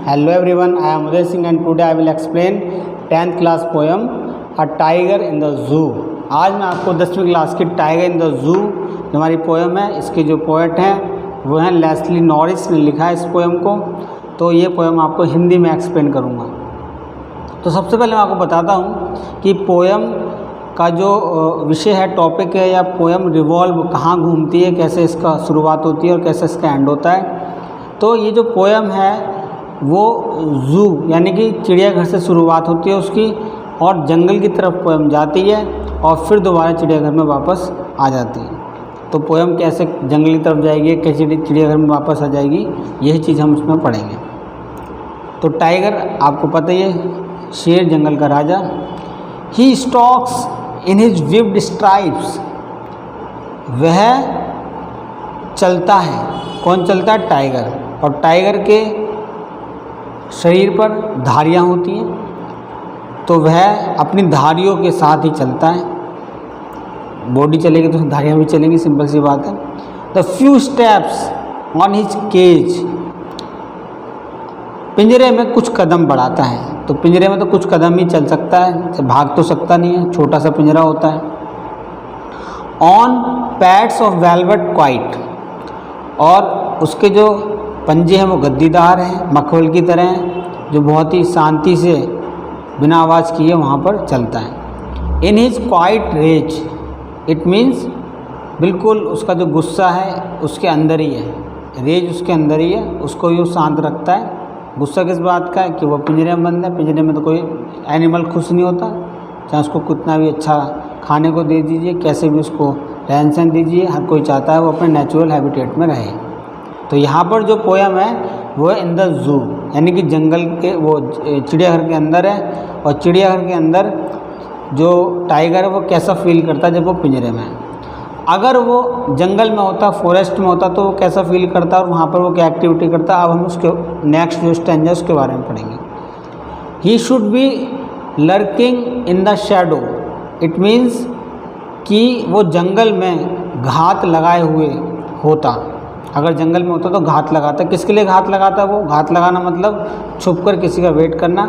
Hello everyone, I am Uday Singh and today I will explain 10th class poem A Tiger in the Zoo। आज मैं आपको 10वीं class की tiger in the zoo जो हमारी poem है, इसके जो पोएट हैं वो हैं लेस्ली नॉरिस ने लिखा है इस पोएम को। तो ये पोएम आपको हिंदी में एक्सप्लेन करूँगा। तो सबसे पहले मैं आपको बताता हूँ कि पोएम का जो विषय है, टॉपिक है, या पोएम रिवॉल्व कहाँ घूमती है, कैसे इसका शुरुआत होती है और कैसे इसका एंड होता है। तो ये जो पोएम है वो जू यानी कि चिड़ियाघर से शुरुआत होती है उसकी, और जंगल की तरफ पोएम जाती है और फिर दोबारा चिड़ियाघर में वापस आ जाती है। तो पोएम कैसे जंगल की तरफ जाएगी, कैसे चिड़ियाघर में वापस आ जाएगी, यही चीज़ हम उसमें पढ़ेंगे। तो टाइगर आपको पता ही है, शेर जंगल का राजा। ही स्टॉक्स इन हिज विव्ड स्ट्राइप्स, वह चलता है। कौन चलता है? टाइगर। और टाइगर के शरीर पर धारियाँ होती हैं, तो वह अपनी धारियों के साथ ही चलता है। बॉडी चलेगी तो धारियाँ भी चलेंगी, सिंपल सी बात है। The few steps on his cage, पिंजरे में कुछ कदम बढ़ाता है। तो पिंजरे में तो कुछ कदम ही चल सकता है, भाग तो सकता नहीं है, छोटा सा पिंजरा होता है। On pads of velvet quite, और उसके जो पंजे हैं वो गद्दीदार हैं, मखमल की तरह हैं, जो बहुत ही शांति से बिना आवाज़ किए वहाँ पर चलता है। In his quiet rage, it means बिल्कुल उसका जो गुस्सा है उसके अंदर ही है, रेज उसके अंदर ही है, उसको ही वो शांत रखता है। गुस्सा किस बात का है? कि वो पिंजरे में बंद है। पिंजरे में तो कोई एनिमल खुश नहीं होता, चाहे उसको कितना भी अच्छा खाने को दे दीजिए, कैसे भी उसको रहन सहन दीजिए, हर कोई चाहता है वो अपने नेचुरल हैबिटेट में रहे। तो यहाँ पर जो पोएम है वो इन द जू यानी कि जंगल के, वो चिड़ियाघर के अंदर है। और चिड़ियाघर के अंदर जो टाइगर है वो कैसा फील करता है जब वो पिंजरे में है। अगर वो जंगल में होता, फॉरेस्ट में होता, तो वो कैसा फील करता और वहाँ पर वो क्या एक्टिविटी करता, अब हम उसके नेक्स्ट जो स्टैंजा उसके बारे में पढ़ेंगे। ही should B lurking in the shadow, it means कि वो जंगल में घात लगाए हुए होता। अगर जंगल में होता तो घात लगाता। किसके लिए घात लगाता? वो घात लगाना मतलब छुप कर किसी का वेट करना।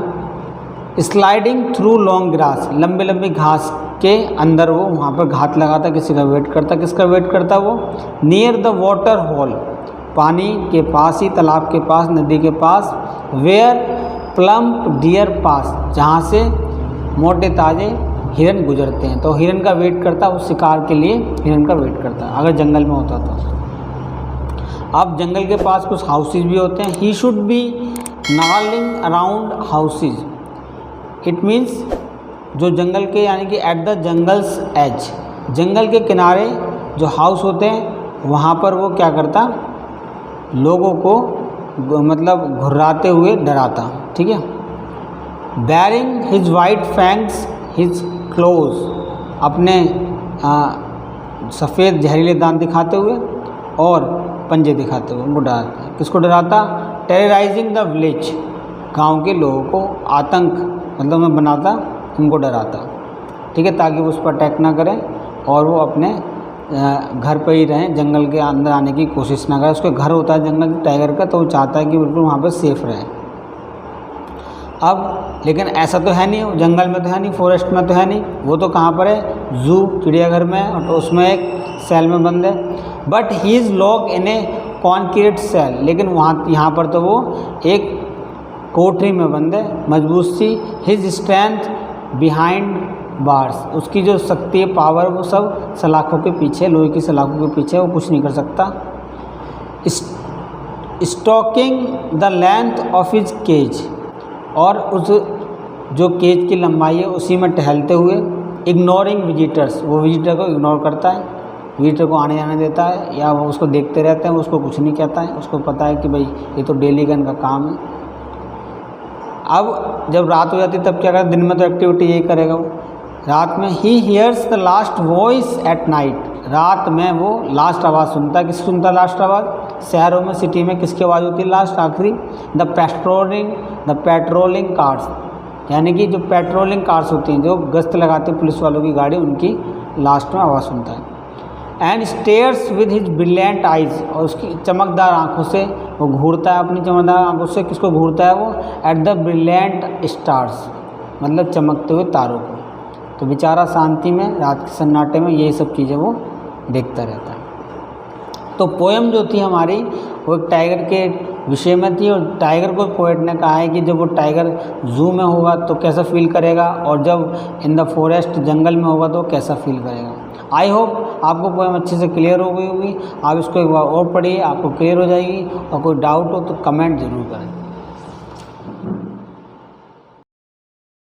स्लाइडिंग थ्रू लॉन्ग ग्रास, लंबे लंबी घास के अंदर वो वहाँ पर घात लगाता, किसी का वेट करता। किसका वेट करता वो? नियर द वाटर होल, पानी के पास ही, तालाब के पास, नदी के पास। वेयर प्लम्प डियर पास, जहाँ से मोटे ताजे हिरन गुजरते हैं। तो हिरन का वेट करता, वो शिकार के लिए हिरन का वेट करता अगर जंगल में होता तो। अब जंगल के पास कुछ हाउसेज भी होते हैं। He should be prowling around houses, it means जो जंगल के यानी कि एट द जंगल्स एज, जंगल के किनारे जो हाउस होते हैं वहाँ पर वो क्या करता? लोगों को मतलब घुर्राते हुए डराता। ठीक है। Bearing his white fangs his close, अपने सफ़ेद जहरीले दांत दिखाते हुए और पंजे दिखाते हुए उनको डराता। किसको डराता? टेरराइजिंग द विलेज, गांव के लोगों को आतंक मतलब में बनाता, उनको डराता। ठीक है, ताकि वो उस पर अटैक ना करें और वो अपने घर पर ही रहें, जंगल के अंदर आने की कोशिश ना करें। उसके घर होता है जंगल टाइगर का, तो वो चाहता है कि बिल्कुल वहाँ पर सेफ रहे। अब लेकिन ऐसा तो है नहीं, जंगल में तो है नहीं, फॉरेस्ट में तो है नहीं, वो तो कहाँ पर है? जू, चिड़ियाघर में, और तो उसमें एक सेल में बंद है। But he is lock in a concrete cell, लेकिन यहाँ पर तो वो एक कोठरी में बंद है, मजबूत सी। हिज स्ट्रेंथ बिहाइंड बार्स, उसकी जो शक्ति है, पावर, वो सब सलाखों के पीछे, लोहे की सलाखों के पीछे, वो कुछ नहीं कर सकता। Stalking the length of his cage, और उस जो केज की लंबाई है उसी में टहलते हुए। इग्नोरिंग विजिटर्स, वो विजिटर को इग्नोर करता है, विजिटर को आने जाने देता है, या वो उसको देखते रहते हैं, उसको कुछ नहीं कहता है। उसको पता है कि भाई ये तो डेली का इनका काम है। अब जब रात हो जाती तब क्या करता? दिन में तो एक्टिविटी यही करेगा वो। रात में he hears the last voice at night, रात में वो लास्ट आवाज़ सुनता है। किसकी सुनता है लास्ट आवाज़? शहरों में, सिटी में किसकी आवाज़ होती है लास्ट, आखिरी? द पेट्रोलिंग कार्स, यानी कि जो पेट्रोलिंग कार्स होती हैं, जो गश्त लगाते हैं पुलिस वालों की गाड़ी, उनकी लास्ट में आवाज़ सुनता है। And stairs with his brilliant eyes, और उसकी चमकदार आंखों से वो घूरता है, अपनी चमकदार आंखों से किसको घूरता है वो, एट द ब्रिलियंट स्टार्स, मतलब चमकते हुए तारों को। तो बेचारा शांति में, रात के सन्नाटे में यही सब चीज़ें वो देखता रहता है। तो पोएम जो थी हमारी वो एक टाइगर के विषय में थी, और टाइगर को पोएट ने कहा है कि जब वो टाइगर जू में होगा तो कैसा फील करेगा, और जब इन द फॉरेस्ट जंगल में होगा तो कैसा फील करेगा। आई होप आपको पोएम अच्छे से क्लियर हो गई होगी। आप इसको एक बार और पढ़िए, आपको क्लियर हो जाएगी, और कोई डाउट हो तो कमेंट ज़रूर करें।